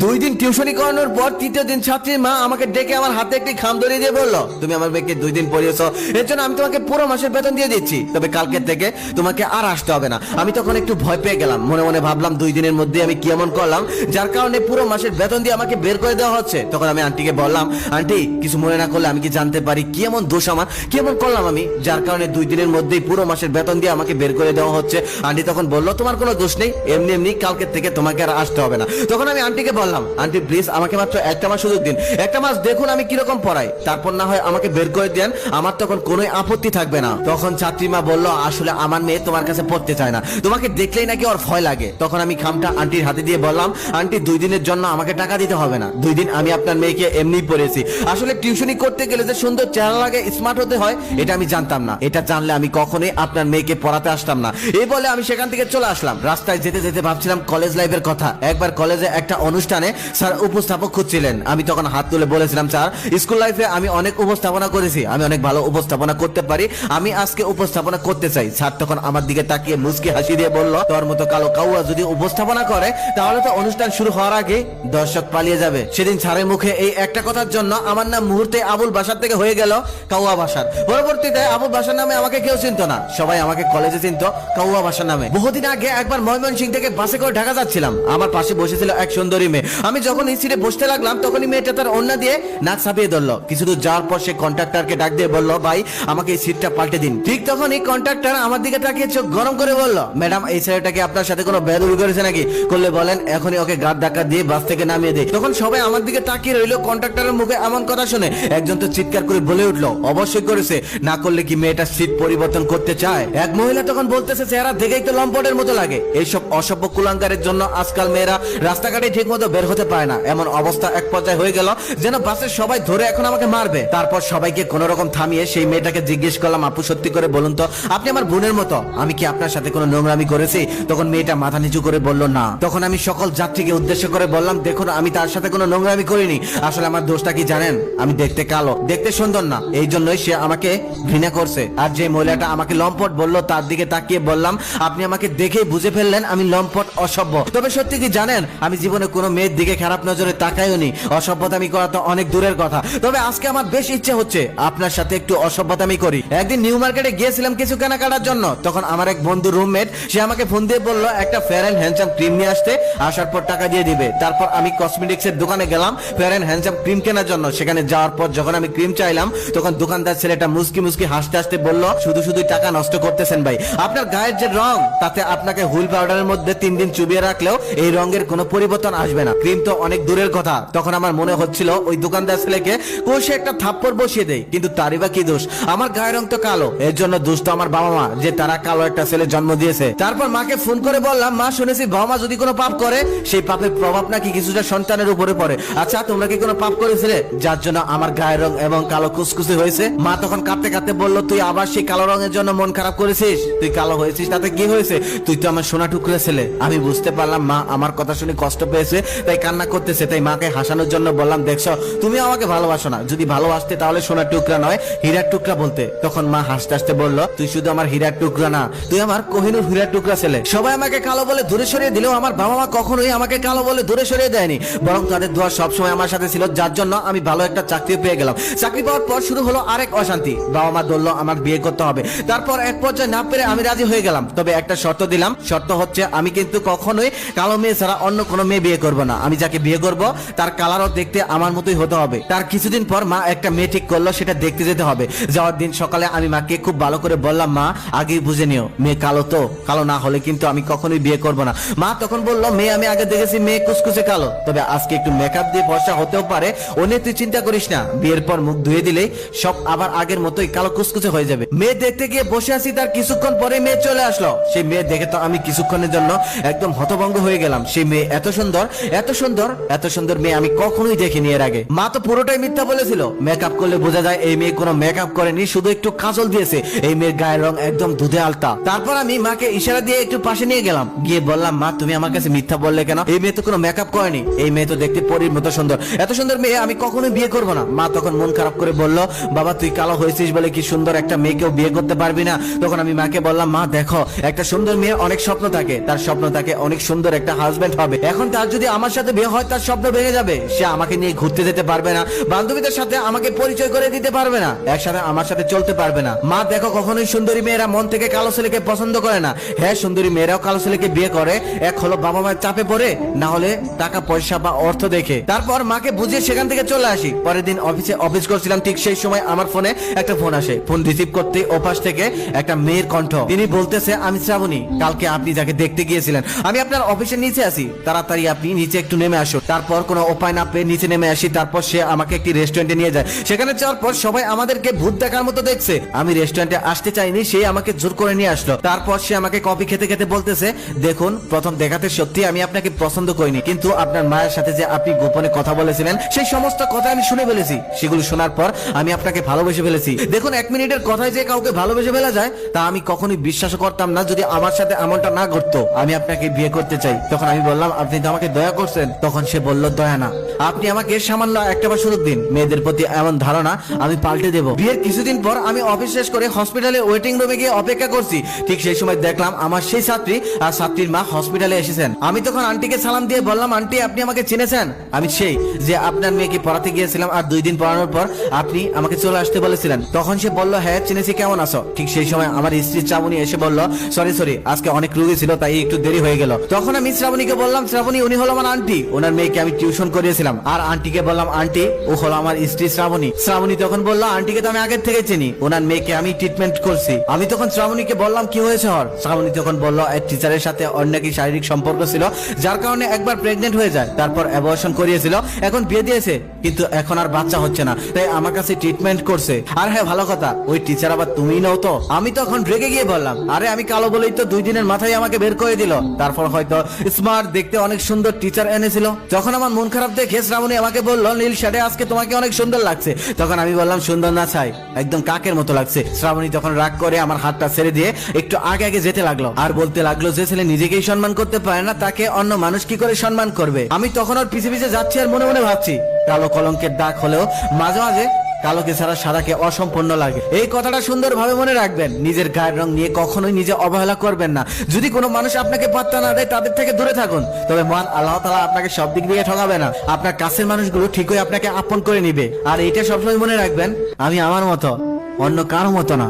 2 দিন টিউশনি করানোর পর তৃতীয় দিন ছাত্রীর মা আমাকে ডেকে আমার হাতে একটি খাম ধরিয়ে দিয়ে বলল, তুমি আমার মেয়েকে 2 দিন পড়িয়েছো, এর জন্য আমি তোমাকে পুরো মাসের বেতন দিয়ে দিচ্ছি, তবে কালকে থেকে তোমাকে আর আসতে হবে না। আমি তখন একটু ভয় পেয়ে গেলাম, মনে মনে ভাবলাম 2 দিনের মধ্যে আমি কি এমন করলাম যার কারণে পুরো মাসের বেতন দিয়ে আমাকে বের করে দেওয়া হচ্ছে। তখন আমি আন্টিকে বললাম, আন্টি কিছু মনে না করলে আমি কি জানতে পারি কি এমন দোষ আমার, কি এমন করলাম আমি যার কারণে 2 দিনের মধ্যেই পুরো মাসের বেতন দিয়ে আমাকে বের করে দেওয়া হচ্ছে। আন্টি তখন বলল, তোমার কোনো দোষ নেই, এমনি এমনি কালকে থেকে তোমাকে আর আসতে হবে না। তখন আমি আন্টিকে বললাম, আন্টি প্লিজ আমাকে মাত্র একটা মাস সুযোগ দিন, একটা মাস দেখুন আমি কিরকম পড়াই, তারপর না হয় আমাকে বের করে দেন, আমার তখন কোনো আপত্তি থাকবে না। তখন ছাত্রীমা বলল, আসলে আমার মেয়ে তোমার কাছে পড়তে চায় না, তোমাকে দেখলেই নাকি ওর ভয় লাগে। তখন আমি খামটা আন্টির হাতে দিয়ে বললাম, আন্টি 2 দিনের জন্য আমাকে টাকা দিতে হবে না, 2 দিন আমি আপনার মেয়েকে এমনি পড়েছি, আসলে টিউশনি করতে গেলে যে সুন্দর চেহারা লাগে, স্মার্ট হতে হয়, এটা আমি জানতাম না, এটা জানলে আমি কখনোই আপনার মেয়েকে পড়াতে আসতাম না। এই বলে আমি সেখান থেকে চলে আসলাম। রাস্তায় যেতে যেতে ভাবছিলাম কলেজ লাইফের কথা। একবার কলেজে একটা অনুষ্ঠানে স্যার উপস্থাপক খুঁজছিলেন, আমি তখন হাত তুলে বলেছিলাম, স্যার স্কুল লাইফে আমি অনেক উপস্থাপনা করেছি, আমি অনেক ভালো উপস্থাপনা করতে পারি, আমি আজকে উপস্থাপনা করতে চাই। স্যার তখন আমার দিকে তাকিয়ে মুচকি হাসি দিয়ে বলল, তোর মতো কালো কাউয়া যদি উপস্থাপনা করে তাহলে তো অনুষ্ঠান শুরু হওয়ার আগে দর্শক পালিয়ে যাবে। সেদিন স্যারের মুখে এই একটা কথার জন্য আমার নাম মুহূর্তে আবুল বাসার থেকে হয়ে গেল কাউয়া বাসার। পরবর্তীতে আবুল বাসার নামে আমাকে কেউ চিনতো না, সবাই আমাকে কলেজে চিনতো কাউয়া বাসার নামে। বহুদিন আগে একবার ময়মনসিংহ থেকে বাসে করে ঢাকা যাচ্ছিলাম, আমার পাশে বসেছিল এক সুন্দরী মেয়ে। আমি যখন এই সিটে বসতে লাগলাম তখনই মেয়েটা তার ওড়না দিয়ে নাক ছাপিয়ে ধরলো। কিছু দূর যাওয়ার পর সে কন্ট্রাক্টরকে ডাক দিয়ে বলল, ভাই আমাকে এই সিটটা পাল্টে দিন। ঠিক তখনই কন্ট্রাক্টর আমার দিকে তাকিয়ে চোখ গরম করে বলল, ম্যাডাম এই ছেলেটাকে আপনার সাথে কোনো বেয়াদবি করেছে নাকি? করলে বলেন এখনই ওকে গাড় ধাক্কা দিয়ে বাস থেকে নামিয়ে দেয়। তখন সবাই আমার দিকে তাকিয়ে রইল। কন্ট্রাক্টরের মুখে এমন কথা শুনে একজন তো চিৎকার করে বলে উঠলো, অবশ্যই করেছে, না করলে কি মেয়েটা সিট পরিবর্তন করতে চায়? এক মহিলা তখন বলতেছে, চেহারা দেখেই তো লম্পটের মতো লাগে। এইসব অসভ্য কুলাঙ্গারের জন্য আজকাল মেয়েরা রাস্তাঘাটে ঠিক মতো বের হতে পারে না। এমন অবস্থা এক পর্যায়ে হয়ে গেল যেন বাসের সবাই ধরে এখন আমাকে মারবে। তারপর সবাইকে কোন রকম থামিয়ে সেই মেয়েটাকে জিজ্ঞেস করলাম, আপু সত্যি করে বলুন তো আপনি আমার বোনের মতো, আমি কি আপনার সাথে কোনো নোংরামি করেছি? তখন মেয়েটা মাথা নিচু করে বলল, না। তখন আমি সকল যাত্রীকে উদ্দেশ্য করে বললাম, দেখুন আমি তার সাথে কোনো নোংরামি করিনি, আসলে আমার দোষটা কি জানেন? আমি দেখতে কালো, দেখতে সুন্দর না, এই জন্যই সে আমাকে ঘৃণা করছে। আর যে মহিলাটা আমাকে লম্পট বলল তার দিকে তাকিয়ে বললাম, আপনি আমাকে দেখেই বুঝে ফেললেন আমি লম্পট অসভ্য। তবে সত্যি কি জানেন, আমি জীবনে কোনো মেয়ের দিকে খারাপ নজরে তাকাইওনি, অসভ্যতামি করা তো অনেক দূরের কথা। তবে আজকে আমার বেশ ইচ্ছে হচ্ছে আপনার সাথে একটু অসভ্যতামি করি। একদিন নিউ মার্কেটে গিয়েছিলাম কিছু কেনাকাটার জন্য, তখন আমার এক বন্ধু রুমমেট সে আমাকে ফোন দিয়ে বলল একটা ফেয়ার এন্ড হ্যান্ডসাম ক্রিম নিয়ে আসতে, আসার পর টাকা দিয়ে দিবে। তারপর আমি কসমেটিক্স এর দোকানে গেলাম ফেয়ার এন্ড হ্যান্ডসাম ক্রিম কেনার জন্য। সেখানে যাওয়ার পর যখন আমি ক্রিম চাইলাম তখন দোকানদার ছেলেটা মুসকি মুসকি হাসতে হাসতে বলল, শুধু শুধু টাকা নষ্ট করতেছেন ভাই, আপনার গায়ের যে রং তাতে আপনাকে হুইল পাউডারের মধ্যে 3 দিন চুবিয়ে রাখলেও এই রঙের কোনো পরিবর্তন আসবে না, ক্রিম তো অনেক দূরের কথা। তখন আমার মনে হচ্ছিল ওই দোকানদার ছেলেকে কষে একটা থাপ্পড় বসিয়ে দেয়, কিন্তু তারই বা কি দোষ? আমার গায়ের রং তো কালো, এর জন্য দোষ তো আমার বাবা মা যে তারা কালো একটা ছেলে জন্ম দিয়েছে। তারপর মাকে ফোন করে বললাম, মা শুনেছি বাবা মা যদি কোনো পাপ করে সেই পাপের প্রভাব নাকি কিছুটা সন্তানের উপরে পড়ে, আচ্ছা তোমরা কি কোনো পাপ করেছিলে যার জন্য আমার গায়ের রং এবং কালো কুচকুচে হয়েছে? মা তখন কাঁদতে কাঁদতে বলল, তুই আবার সেই কালো রঙের জন্য মন খারাপ করেছিস? তুই কালো হয়েছিস তাতে কি হয়েছে, তুই তো আমার সোনা টুকরা ছেলে। আমি বুঝতে পারলাম মা আমার কথা শুনে কষ্ট পেয়েছে তাই কান্না করতেছে, তাই মাকে হাসানোর জন্য বললাম, দেখছো তুমি আমাকে ভালোবাসো না, যদি ভালোবাসতে তাহলে সোনার টুকরা নয় হীরার টুকরা বলতে। তখন মা হাসতে হাসতে বলল, তুই শুধু আমার হীরার টুকরা না, তুই আমার কোহিনূর হীরার টুকরা ছেলে। সবাই আমাকে কালো বলে দূরে সরিয়ে দিলেও আমার বাবা মা কখনোই আমাকে কালো বলে দূরে সরিয়ে দেয়নি, বরং তাদের দোয়া সবসময় আমার সাথে ছিল, যার জন্য আমি ভালো একটা চাকরি পেয়ে গেলাম। চাকরি পাওয়ার পর শুরু হলো আরেক অশান্তি। বাবা মা বলল আমার বিয়ে করতে হবে। তারপর এক পর্যায়ে না পেরে আমি রাজি হয়ে গেলাম, তবে একটা শর্ত দিলাম, শর্ত হচ্ছে আমি কিন্তু কখনোই কালো মেয়ে ছাড়া অন্য কোনো মেয়ে বিয়ে করব না। আমি যাকে বিয়ে করব তার কালারও দেখতে আমার মতোই হতে হবে। তার কিছুদিন পর মা একটা মেয়ে ঠিক করলো, সেটা দেখতে যেতে হবে। যাওয়ার দিন সকালে আমি মাকে খুব ভালো করে বললাম, মা আগেই বুঝে নিও মেয়ে কালো, তো কালো না হলে কিন্তু আমি কখনোই বিয়ে করব না। মা তখন বললো, মেয়ে আমি আগে দেখেছি মেয়ে কুচকুচে কালো, তবে আজকে একটু মেকআপ দিয়ে ফর্সা হতেও পারে, ও নিয়ে তুই চিন্তা করিস না, বিয়ের পর মুখ ধুয়ে দিলেই সব আবার আগের মতোই কালো কুচকুচে হয়ে যাবে। মেয়ে দেখতে গিয়ে বসে আছি, তার কিছুক্ষণ পরে মেয়ে চলে আসলো। সেই মেয়ে দেখে তো আমি কিছুক্ষণের জন্য একদম হতভম্ব হয়ে গেলাম। সেই মেয়ে এত সুন্দর, এত সুন্দর, এত সুন্দর মেয়ে আমি কখনোই দেখিনি এর আগে। মা তো পুরোটাই মিথ্যা বলেছিল, মেকআপ করলে বোঝা যায় এই মেয়ে কোনো মেকআপ করেনি, শুধু একটু কাজল দিয়েছে। এই মেয়ের গায়ের রং একদম দুধে আলতা। তারপর আমি মাকে ইশারা দিয়ে একটু পাশে নিয়ে গেলাম, গিয়ে বললাম, মা তুমি আমার কাছে মিথ্যা বললে কেন? এই মেয়ে তো কোনো মেকআপ করেনি, এই মেয়ে তো দেখতে পরীর মতো সুন্দর, এত সুন্দর মেয়ে আমি কখনোই বিয়ে করবো না। মা তখন মন খারাপ করে বলল, বাবা তুই কালো হয়েছিস বলে কি সুন্দর একটা মেয়েকেও বিয়ে করতে পারবি না? তখন আমি মাকে বললাম, মা দেখো একটা সুন্দর মেয়ে অনেক স্বপ্ন থাকে, তার স্বপ্ন থাকে অনেক সুন্দর একটা হাজবেন্ড হবে, এখন তার যদি আমার আমার সাথে বিয়ে হয় তার স্বপ্ন ভেঙে যাবে, সে আমাকে নিয়ে ঘুরতে যেতে পারবে না, বান্ধবীদের সাথে আমাকে পরিচয় করে দিতে পারবে না, একসাথে আমার সাথে চলতে পারবে না। মা দেখো, কখনোই সুন্দরী মেয়েরা মন থেকে কালো ছেলেকে পছন্দ করে না। হ্যাঁ, সুন্দরী মেয়েরাও কালো ছেলেকে বিয়ে করে, এক হলো বাবা মায়ের চাপে পড়ে, না হলে টাকা পয়সা বা অর্থ দেখে। তারপর মাকে বুঝিয়ে সেখান থেকে চলে আসি। পরের দিন অফিস করছিলাম, ঠিক সেই সময় আমার ফোনে একটা ফোন আসে। ফোন রিসিভ করতে ওপাশ থেকে একটা মেয়ের কণ্ঠ। তিনি বলতেছে, আমি শ্রাবণী, কালকে আপনি যাকে দেখতে গিয়েছিলেন, আমি আপনার অফিসের নিচে আছি, তাড়াতাড়ি আপনি নিচে একটু নেমে আসো। তারপর কোনো উপায় না পেয়ে নিচে নেমে আসি। তারপর সে আমাকে একটি রেস্টুরেন্টে নিয়ে যায়। সেখানে যাওয়ার পর সবাই আমাদেরকে ভূত দেখার মতো দেখছে। আমি রেস্টুরেন্টে আসতে চাইনি, সে আমাকে জোর করে নিয়ে আসলো। তারপর সে আমাকে কফি খেতে খেতে বলতেছে, দেখুন, প্রথম দেখাতে সত্যি আমি আপনাকে পছন্দ করিনি, কিন্তু আপনার মায়ের সাথে যে আপনি গোপনে কথা বলেছিলেন সেই সমস্ত কথা আমি শুনে ফেলেছি। সেগুলো শোনার পর আমি আপনাকে ভালোবেসে ফেলেছি। দেখুন, 1 মিনিটের কথায় যে কাউকে ভালোবেসে ফেলা যায় তা আমি কখনোই বিশ্বাস করতাম না যদি আমার সাথে এমনটা না ঘটতো। আমি আপনাকে বিয়ে করতে চাই। তখন আমি বললাম, আপনি তো আমাকে দয়া করছেন। তখন সে বলল, দয়া না, আপনি আমাকে সামান্য একটাবার সুযোগ দিন। মেয়েদের প্রতি এমন ধারণা আমি পাল্টে দেব। বিয়ের কিছুদিন পর আমি অফিস শেষ করে হসপিটালে ওয়েটিং রুমে গিয়ে অপেক্ষা করছি। ঠিক সেই সময় দেখলাম আমার সেই ছাত্রী আর ছাত্রীর মা হসপিটালে এসেছেন। আমি তখন আন্টিকে সালাম দিয়ে বললাম, আন্টি, আপনি আমাকে চিনেছেন? আমি সেই যে আপনার মেয়েকে পড়াতে গিয়েছিলাম আর 2 দিন পড়ানোর পর আপনি আমাকে চলে আসতে বলেছিলেন। তখন সে বলল, হ্যাঁ চিনেছি, কেমন আছো? ঠিক সেই সময় আমার স্ত্রী শ্রাবণী এসে বলল, সরি, আজকে অনেক রোগী ছিল তাই একটু দেরি হয়ে গেল। তখন আমি শ্রাবণীকে বললাম, শ্রাবণী, উনি হলো আমার আন্টি, ওনার মেয়েকে আমি টিউশন করিয়েছিলাম। আর আন্টিকে বললাম, আন্টি, ও হলো আমার স্ত্রী শ্রাবণী। শ্রাবণী তখন বলল, আন্টিকে তো আমি আগের থেকে চিনি, ওনার মেয়েকে আমি ট্রিটমেন্ট করছি। আমি তখন শ্রাবণীকে বললাম, কি হয়েছে ওর? শ্রাবণী তখন বলল, এক টিচারের সাথে অন্য কি শারীরিক সম্পর্ক ছিল, যার কারণে একবার প্রেগনেন্ট হয়ে যায়, তারপর অ্যাবর্শন করিয়েছিল, এখন বিয়ে দিয়েছে, কিন্তু এখন আর বাচ্চা হচ্ছে না, তাই আমার কাছে ট্রিটমেন্ট করছে। আর হ্যাঁ, ভালো কথা, ওই টিচার আবার তুমিই নও তো? আমি তখন রেগে গিয়ে বললাম, আরে আমি কালো বলেই তো 2 দিনের মাথায় আমাকে বের করে দিল, তারপর হয়তো স্মার্ট দেখতে অনেক সুন্দর টিচার এনেছিল। যখন আমার মন খারাপ দেখে শ্রাবণী আমাকে বলল, নীল শাড়ে আজকে তোমাকে অনেক সুন্দর লাগছে। তখন আমি বললাম, সুন্দর না ছাই, একদম কাকের মতো লাগছে। শ্রাবণী তখন রাগ করে আমার হাতটা ছেড়ে দিয়ে একটু আগে আগে যেতে লাগলো আর বলতে লাগলো, যে ছেলে নিজেকেই সম্মান করতে পারে না তাকে অন্য মানুষ কি করে সম্মান করবে? আমি তখন ওর পিছে পিছে যাচ্ছি আর মনে মনে ভাবছি, কালো কলঙ্কের দাগ হলেও মাঝে মাঝে কালোকে ছাড়া সাদাকে অসম্পূর্ণ লাগে। এই কথাটা সুন্দরভাবে মনে রাখবেন। নিজের গায়ের রং নিয়ে কখনোই নিজে অবহেলা করবেন না। যদি কোনো মানুষ আপনাকে পাত্তা না দেয়, তাদের থেকে দূরে থাকুন। তবে মহান আল্লাহ তাআলা আপনাকে সব দিক দিয়ে ঠকাবে না। আপনার কাছের মানুষগুলো ঠিকই আপনাকে আপন করে নিবে। আর এটা সবসময় মনে রাখবেন, আমি আমার মতো, অন্য কারো মতো না।